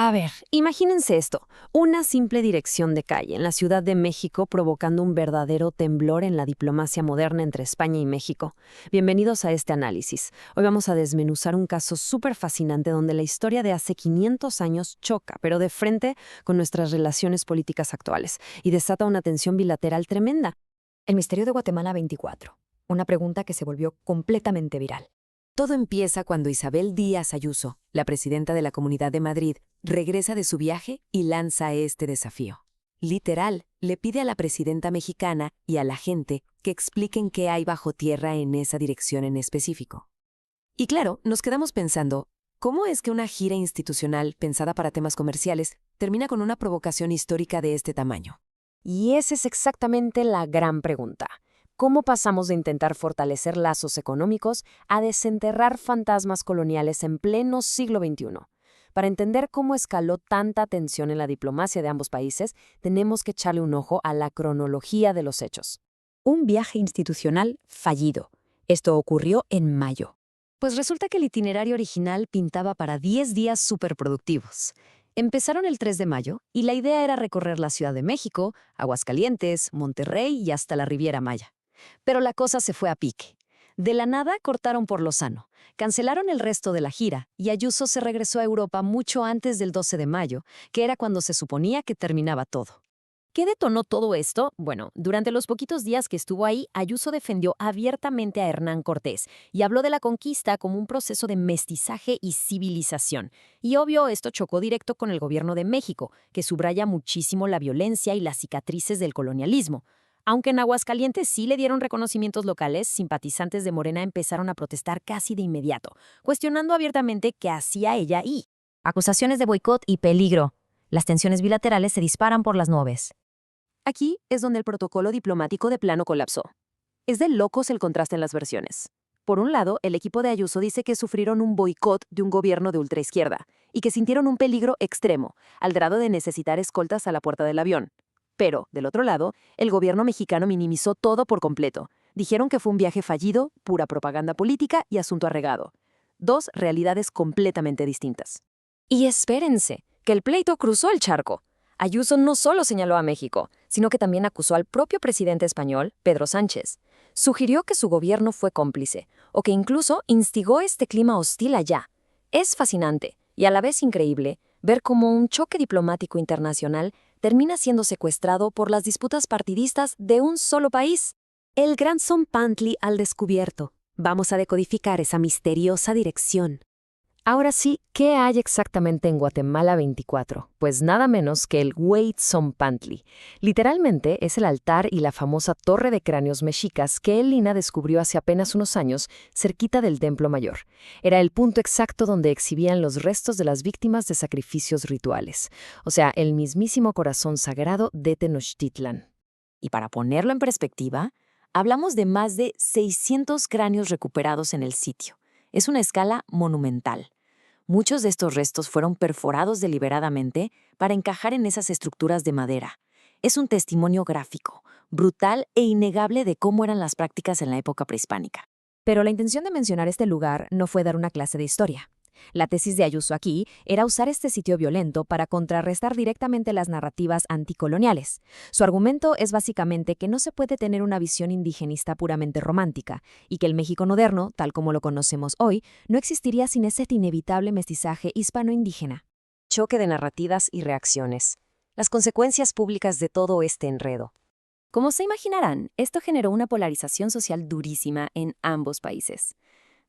A ver, imagínense esto, una simple dirección de calle en la Ciudad de México provocando un verdadero temblor en la diplomacia moderna entre España y México. Bienvenidos a este análisis. Hoy vamos a desmenuzar un caso súper fascinante donde la historia de hace 500 años choca, pero de frente con nuestras relaciones políticas actuales, y desata una tensión bilateral tremenda. El misterio de Guatemala 24. Una pregunta que se volvió completamente viral. Todo empieza cuando Isabel Díaz Ayuso, la presidenta de la Comunidad de Madrid, regresa de su viaje y lanza este desafío. Literal, le pide a la presidenta mexicana y a la gente que expliquen qué hay bajo tierra en esa dirección en específico. Y claro, nos quedamos pensando, ¿cómo es que una gira institucional pensada para temas comerciales termina con una provocación histórica de este tamaño? Y esa es exactamente la gran pregunta. ¿Cómo pasamos de intentar fortalecer lazos económicos a desenterrar fantasmas coloniales en pleno siglo XXI? Para entender cómo escaló tanta tensión en la diplomacia de ambos países, tenemos que echarle un ojo a la cronología de los hechos. Un viaje institucional fallido. Esto ocurrió en mayo. Pues resulta que el itinerario original pintaba para 10 días superproductivos. Empezaron el 3 de mayo y la idea era recorrer la Ciudad de México, Aguascalientes, Monterrey y hasta la Riviera Maya. Pero la cosa se fue a pique. De la nada cortaron por Lozano, cancelaron el resto de la gira y Ayuso se regresó a Europa mucho antes del 12 de mayo, que era cuando se suponía que terminaba todo. ¿Qué detonó todo esto? Bueno, durante los poquitos días que estuvo ahí, Ayuso defendió abiertamente a Hernán Cortés y habló de la conquista como un proceso de mestizaje y civilización. Y obvio, esto chocó directo con el gobierno de México, que subraya muchísimo la violencia y las cicatrices del colonialismo. Aunque en Aguascalientes sí le dieron reconocimientos locales, simpatizantes de Morena empezaron a protestar casi de inmediato, cuestionando abiertamente qué hacía ella ahí. Acusaciones de boicot y peligro. Las tensiones bilaterales se disparan por las nubes. Aquí es donde el protocolo diplomático de plano colapsó. Es de locos el contraste en las versiones. Por un lado, el equipo de Ayuso dice que sufrieron un boicot de un gobierno de ultraizquierda y que sintieron un peligro extremo, al grado de necesitar escoltas a la puerta del avión. Pero, del otro lado, el gobierno mexicano minimizó todo por completo. Dijeron que fue un viaje fallido, pura propaganda política y asunto arregado. Dos realidades completamente distintas. Y espérense, que el pleito cruzó el charco. Ayuso no solo señaló a México, sino que también acusó al propio presidente español, Pedro Sánchez. Sugirió que su gobierno fue cómplice, o que incluso instigó este clima hostil allá. Es fascinante, y a la vez increíble, ver cómo un choque diplomático internacional termina siendo secuestrado por las disputas partidistas de un solo país. El gran Tzompantli al descubierto. Vamos a decodificar esa misteriosa dirección. Ahora sí, ¿qué hay exactamente en Guatemala 24? Pues nada menos que el Huey Tzompantli. Literalmente es el altar y la famosa torre de cráneos mexicas que el Lina descubrió hace apenas unos años cerquita del Templo Mayor. Era el punto exacto donde exhibían los restos de las víctimas de sacrificios rituales, o sea, el mismísimo corazón sagrado de Tenochtitlan. Y para ponerlo en perspectiva, hablamos de más de 600 cráneos recuperados en el sitio. Es una escala monumental. Muchos de estos restos fueron perforados deliberadamente para encajar en esas estructuras de madera. Es un testimonio gráfico, brutal e innegable de cómo eran las prácticas en la época prehispánica. Pero la intención de mencionar este lugar no fue dar una clase de historia. La tesis de Ayuso aquí era usar este sitio violento para contrarrestar directamente las narrativas anticoloniales. Su argumento es básicamente que no se puede tener una visión indigenista puramente romántica y que el México moderno, tal como lo conocemos hoy, no existiría sin ese inevitable mestizaje hispano-indígena. Choque de narrativas y reacciones. Las consecuencias públicas de todo este enredo. Como se imaginarán, esto generó una polarización social durísima en ambos países.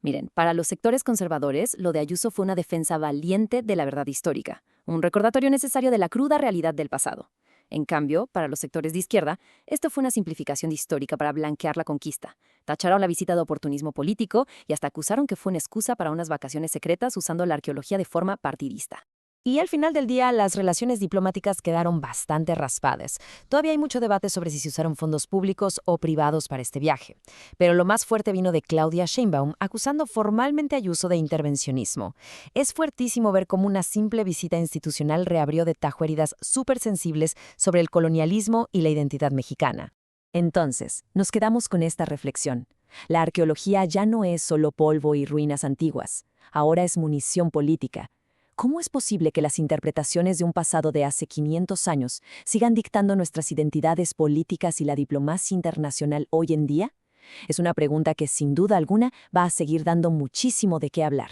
Miren, para los sectores conservadores, lo de Ayuso fue una defensa valiente de la verdad histórica, un recordatorio necesario de la cruda realidad del pasado. En cambio, para los sectores de izquierda, esto fue una simplificación histórica para blanquear la conquista. Tacharon la visita de oportunismo político y hasta acusaron que fue una excusa para unas vacaciones secretas usando la arqueología de forma partidista. Y al final del día, las relaciones diplomáticas quedaron bastante raspadas. Todavía hay mucho debate sobre si se usaron fondos públicos o privados para este viaje. Pero lo más fuerte vino de Claudia Sheinbaum, acusando formalmente a Ayuso de intervencionismo. Es fuertísimo ver cómo una simple visita institucional reabrió de tajo heridas súper sensibles sobre el colonialismo y la identidad mexicana. Entonces, nos quedamos con esta reflexión. La arqueología ya no es solo polvo y ruinas antiguas. Ahora es munición política. ¿cómo es posible que las interpretaciones de un pasado de hace 500 años sigan dictando nuestras identidades políticas y la diplomacia internacional hoy en día? Es una pregunta que sin duda alguna va a seguir dando muchísimo de qué hablar.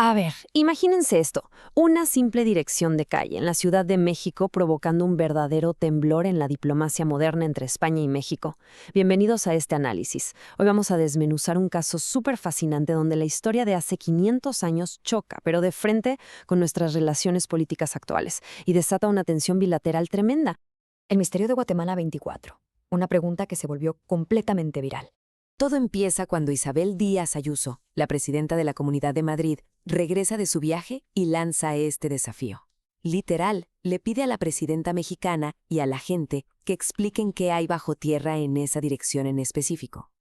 A ver, imagínense esto, una simple dirección de calle en la Ciudad de México provocando un verdadero temblor en la diplomacia moderna entre España y México. Bienvenidos a este análisis. Hoy vamos a desmenuzar un caso súper fascinante donde la historia de hace 500 años choca, pero de frente con nuestras relaciones políticas actuales, y desata una tensión bilateral tremenda. El misterio de Guatemala 24. Una pregunta que se volvió completamente viral. Todo empieza cuando Isabel Díaz Ayuso, la presidenta de la Comunidad de Madrid, regresa de su viaje y lanza este desafío. Literal, le pide a la presidenta mexicana y a la gente que expliquen qué hay bajo tierra en esa dirección en específico.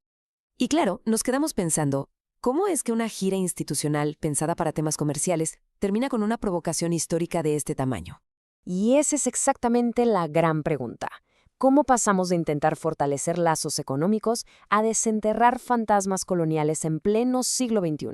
Y claro, nos quedamos pensando, ¿cómo es que una gira institucional pensada para temas comerciales termina con una provocación histórica de este tamaño? Y esa es exactamente la gran pregunta. ¿Cómo pasamos de intentar fortalecer lazos económicos a desenterrar fantasmas coloniales en pleno siglo XXI?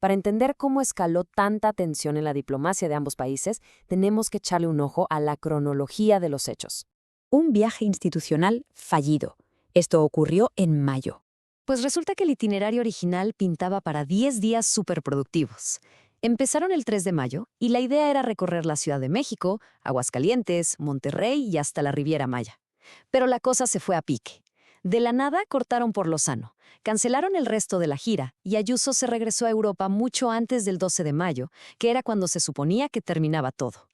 Para entender cómo escaló tanta tensión en la diplomacia de ambos países, tenemos que echarle un ojo a la cronología de los hechos. Un viaje institucional fallido. Esto ocurrió en mayo. Pues resulta que el itinerario original pintaba para 10 días superproductivos. Empezaron el 3 de mayo y la idea era recorrer la Ciudad de México, Aguascalientes, Monterrey y hasta la Riviera Maya. Pero la cosa se fue a pique. De la nada cortaron por Lozano, cancelaron el resto de la gira y Ayuso se regresó a Europa mucho antes del 12 de mayo, que era cuando se suponía que terminaba todo.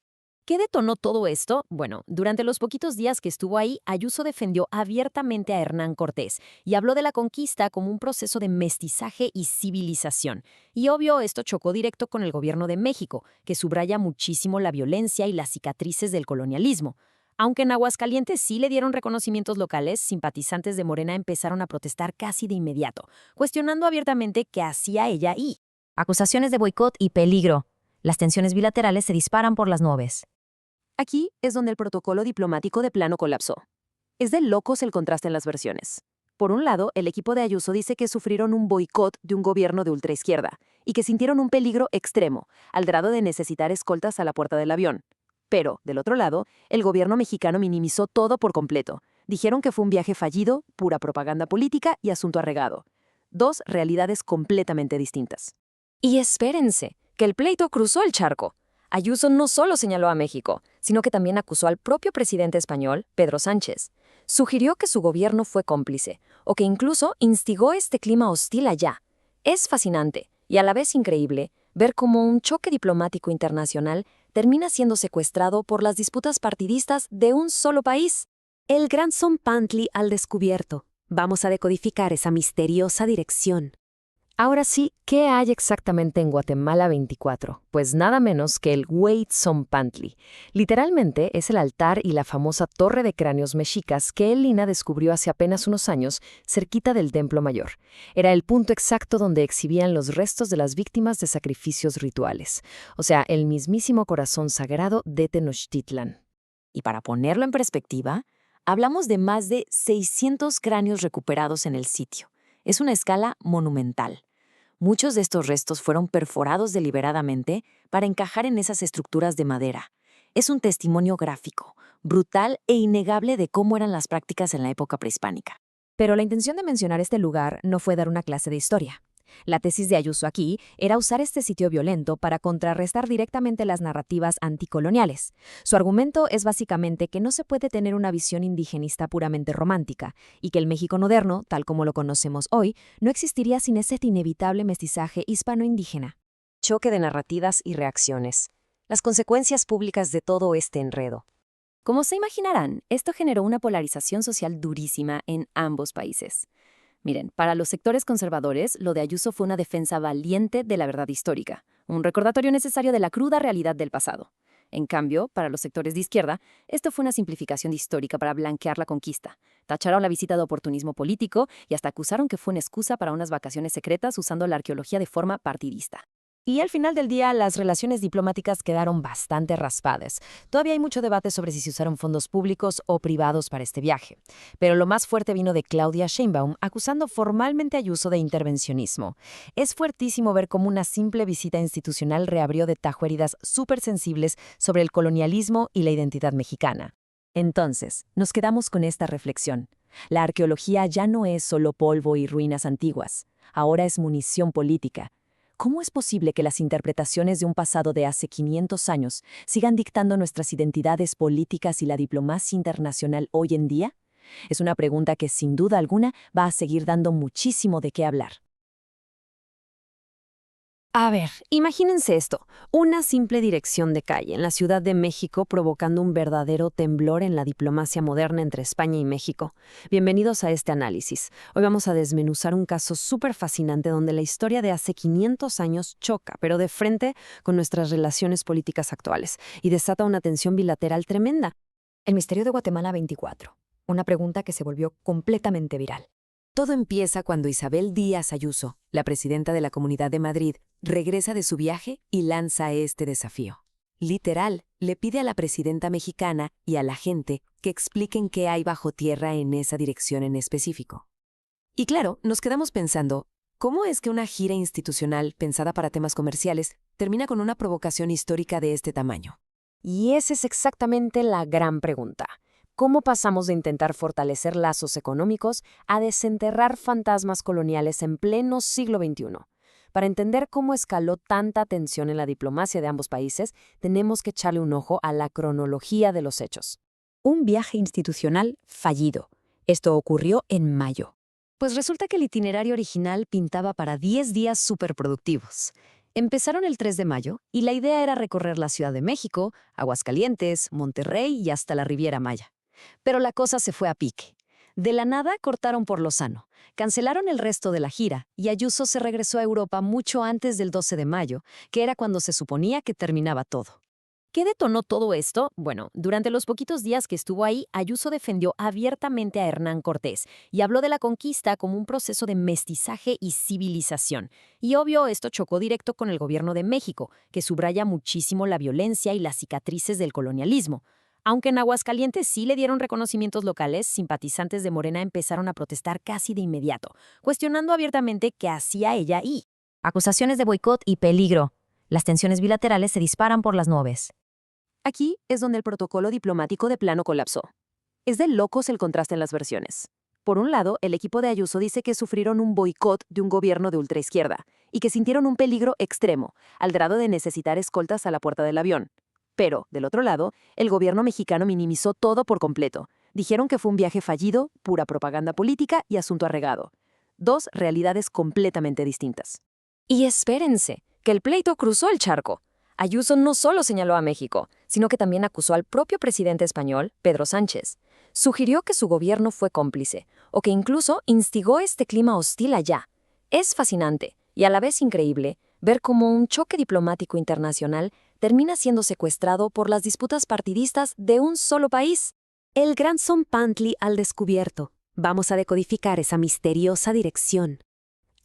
¿Qué detonó todo esto? Bueno, durante los poquitos días que estuvo ahí, Ayuso defendió abiertamente a Hernán Cortés y habló de la conquista como un proceso de mestizaje y civilización. Y obvio, esto chocó directo con el gobierno de México, que subraya muchísimo la violencia y las cicatrices del colonialismo. Aunque en Aguascalientes sí le dieron reconocimientos locales, simpatizantes de Morena empezaron a protestar casi de inmediato, cuestionando abiertamente qué hacía ella ahí. Acusaciones de boicot y peligro. Las tensiones bilaterales se disparan por las nubes. Aquí es donde el protocolo diplomático de plano colapsó. Es de locos el contraste en las versiones. Por un lado, el equipo de Ayuso dice que sufrieron un boicot de un gobierno de ultraizquierda y que sintieron un peligro extremo, al grado de necesitar escoltas a la puerta del avión. Pero, del otro lado, el gobierno mexicano minimizó todo por completo. Dijeron que fue un viaje fallido, pura propaganda política y asunto arregado. Dos realidades completamente distintas. Y espérense, que el pleito cruzó el charco. Ayuso no solo señaló a México, sino que también acusó al propio presidente español, Pedro Sánchez. Sugirió que su gobierno fue cómplice, o que incluso instigó este clima hostil allá. Es fascinante, y a la vez increíble, ver cómo un choque diplomático internacional termina siendo secuestrado por las disputas partidistas de un solo país. El gran Tzompantli al descubierto. Vamos a decodificar esa misteriosa dirección. Ahora sí, ¿qué hay exactamente en Guatemala 24? Pues nada menos que el Huey Tzompantli. Literalmente es el altar y la famosa torre de cráneos mexicas que el Lina descubrió hace apenas unos años, cerquita del Templo Mayor. Era el punto exacto donde exhibían los restos de las víctimas de sacrificios rituales, o sea, el mismísimo corazón sagrado de Tenochtitlan. Y para ponerlo en perspectiva, hablamos de más de 600 cráneos recuperados en el sitio. Es una escala monumental. Muchos de estos restos fueron perforados deliberadamente para encajar en esas estructuras de madera. Es un testimonio gráfico, brutal e innegable de cómo eran las prácticas en la época prehispánica. Pero la intención de mencionar este lugar no fue dar una clase de historia. La tesis de Ayuso aquí era usar este sitio violento para contrarrestar directamente las narrativas anticoloniales. Su argumento es básicamente que no se puede tener una visión indigenista puramente romántica y que el México moderno, tal como lo conocemos hoy, no existiría sin ese inevitable mestizaje hispano-indígena. Choque de narrativas y reacciones. Las consecuencias públicas de todo este enredo. Como se imaginarán, esto generó una polarización social durísima en ambos países. Miren, para los sectores conservadores, lo de Ayuso fue una defensa valiente de la verdad histórica, un recordatorio necesario de la cruda realidad del pasado. En cambio, para los sectores de izquierda, esto fue una simplificación histórica para blanquear la conquista. Tacharon la visita de oportunismo político y hasta acusaron que fue una excusa para unas vacaciones secretas usando la arqueología de forma partidista. Y al final del día, las relaciones diplomáticas quedaron bastante raspadas. Todavía hay mucho debate sobre si se usaron fondos públicos o privados para este viaje. Pero lo más fuerte vino de Claudia Sheinbaum, acusando formalmente a Ayuso de intervencionismo. Es fuertísimo ver cómo una simple visita institucional reabrió de tajo heridas súper sensibles sobre el colonialismo y la identidad mexicana. Entonces, nos quedamos con esta reflexión. La arqueología ya no es solo polvo y ruinas antiguas. Ahora es munición política. ¿Cómo es posible que las interpretaciones de un pasado de hace 500 años sigan dictando nuestras identidades políticas y la diplomacia internacional hoy en día? Es una pregunta que sin duda alguna va a seguir dando muchísimo de qué hablar. A ver, imagínense esto, una simple dirección de calle en la Ciudad de México provocando un verdadero temblor en la diplomacia moderna entre España y México. Bienvenidos a este análisis. Hoy vamos a desmenuzar un caso súper fascinante donde la historia de hace 500 años choca, pero de frente con nuestras relaciones políticas actuales, y desata una tensión bilateral tremenda. El misterio de Guatemala 24. Una pregunta que se volvió completamente viral. Todo empieza cuando Isabel Díaz Ayuso, la presidenta de la Comunidad de Madrid, regresa de su viaje y lanza este desafío. Literal, le pide a la presidenta mexicana y a la gente que expliquen qué hay bajo tierra en esa dirección en específico. Y claro, nos quedamos pensando, ¿cómo es que una gira institucional pensada para temas comerciales termina con una provocación histórica de este tamaño? Y esa es exactamente la gran pregunta. ¿Cómo pasamos de intentar fortalecer lazos económicos a desenterrar fantasmas coloniales en pleno siglo XXI? Para entender cómo escaló tanta tensión en la diplomacia de ambos países, tenemos que echarle un ojo a la cronología de los hechos. Un viaje institucional fallido. Esto ocurrió en mayo. Pues resulta que el itinerario original pintaba para 10 días superproductivos. Empezaron el 3 de mayo y la idea era recorrer la Ciudad de México, Aguascalientes, Monterrey y hasta la Riviera Maya. Pero la cosa se fue a pique. De la nada cortaron por Lozano, cancelaron el resto de la gira y Ayuso se regresó a Europa mucho antes del 12 de mayo, que era cuando se suponía que terminaba todo. ¿Qué detonó todo esto? Bueno, durante los poquitos días que estuvo ahí, Ayuso defendió abiertamente a Hernán Cortés y habló de la conquista como un proceso de mestizaje y civilización. Y obvio, esto chocó directo con el gobierno de México, que subraya muchísimo la violencia y las cicatrices del colonialismo. Aunque en Aguascalientes sí le dieron reconocimientos locales, simpatizantes de Morena empezaron a protestar casi de inmediato, cuestionando abiertamente qué hacía ella ahí. Acusaciones de boicot y peligro. Las tensiones bilaterales se disparan por las nubes. Aquí es donde el protocolo diplomático de plano colapsó. Es de locos el contraste en las versiones. Por un lado, el equipo de Ayuso dice que sufrieron un boicot de un gobierno de ultraizquierda y que sintieron un peligro extremo, al grado de necesitar escoltas a la puerta del avión. Pero, del otro lado, el gobierno mexicano minimizó todo por completo. Dijeron que fue un viaje fallido, pura propaganda política y asunto arregado. Dos realidades completamente distintas. Y espérense, que el pleito cruzó el charco. Ayuso no solo señaló a México, sino que también acusó al propio presidente español, Pedro Sánchez. Sugirió que su gobierno fue cómplice, o que incluso instigó este clima hostil allá. Es fascinante, y a la vez increíble, ver cómo un choque diplomático internacional termina siendo secuestrado por las disputas partidistas de un solo país. El gran Tzompantli al descubierto. Vamos a decodificar esa misteriosa dirección.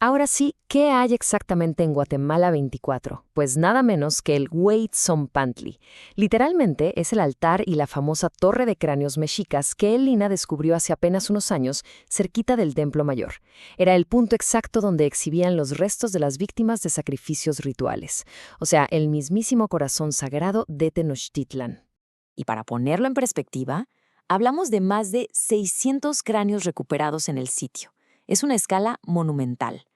Ahora sí, ¿qué hay exactamente en Guatemala 24? Pues nada menos que el Huey Tzompantli. Literalmente es el altar y la famosa torre de cráneos mexicas que el Lina descubrió hace apenas unos años cerquita del Templo Mayor. Era el punto exacto donde exhibían los restos de las víctimas de sacrificios rituales, o sea, el mismísimo corazón sagrado de Tenochtitlan. Y para ponerlo en perspectiva, hablamos de más de 600 cráneos recuperados en el sitio. Es una escala monumental.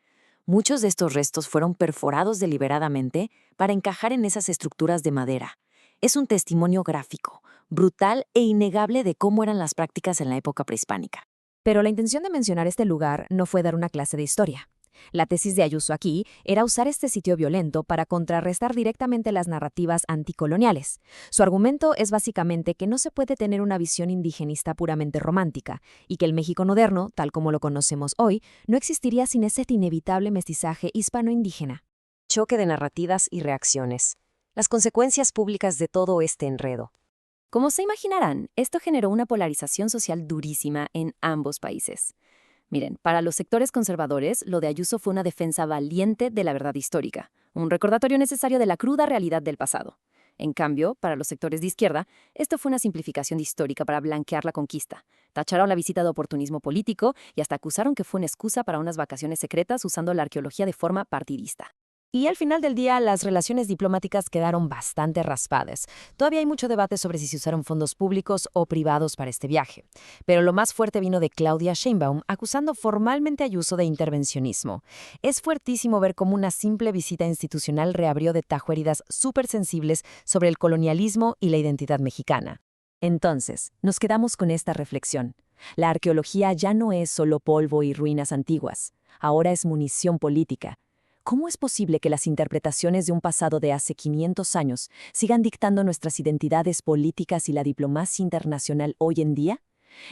Muchos de estos restos fueron perforados deliberadamente para encajar en esas estructuras de madera. Es un testimonio gráfico, brutal e innegable de cómo eran las prácticas en la época prehispánica. Pero la intención de mencionar este lugar no fue dar una clase de historia. La tesis de Ayuso aquí era usar este sitio violento para contrarrestar directamente las narrativas anticoloniales. Su argumento es básicamente que no se puede tener una visión indigenista puramente romántica y que el México moderno, tal como lo conocemos hoy, no existiría sin ese inevitable mestizaje hispano-indígena. Choque de narrativas y reacciones. Las consecuencias públicas de todo este enredo. Como se imaginarán, esto generó una polarización social durísima en ambos países. Miren, para los sectores conservadores, lo de Ayuso fue una defensa valiente de la verdad histórica, un recordatorio necesario de la cruda realidad del pasado. En cambio, para los sectores de izquierda, esto fue una simplificación histórica para blanquear la conquista. Tacharon la visita de oportunismo político y hasta acusaron que fue una excusa para unas vacaciones secretas usando la arqueología de forma partidista. Y al final del día, las relaciones diplomáticas quedaron bastante raspadas. Todavía hay mucho debate sobre si se usaron fondos públicos o privados para este viaje. Pero lo más fuerte vino de Claudia Sheinbaum, acusando formalmente a Ayuso de intervencionismo. Es fuertísimo ver cómo una simple visita institucional reabrió de tajo heridas súper sensibles sobre el colonialismo y la identidad mexicana. Entonces, nos quedamos con esta reflexión. La arqueología ya no es solo polvo y ruinas antiguas. Ahora es munición política. ¿Cómo es posible que las interpretaciones de un pasado de hace 500 años sigan dictando nuestras identidades políticas y la diplomacia internacional hoy en día?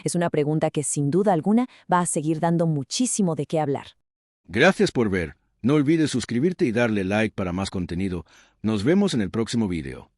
Es una pregunta que sin duda alguna va a seguir dando muchísimo de qué hablar. Gracias por ver. No olvides suscribirte y darle like para más contenido. Nos vemos en el próximo video.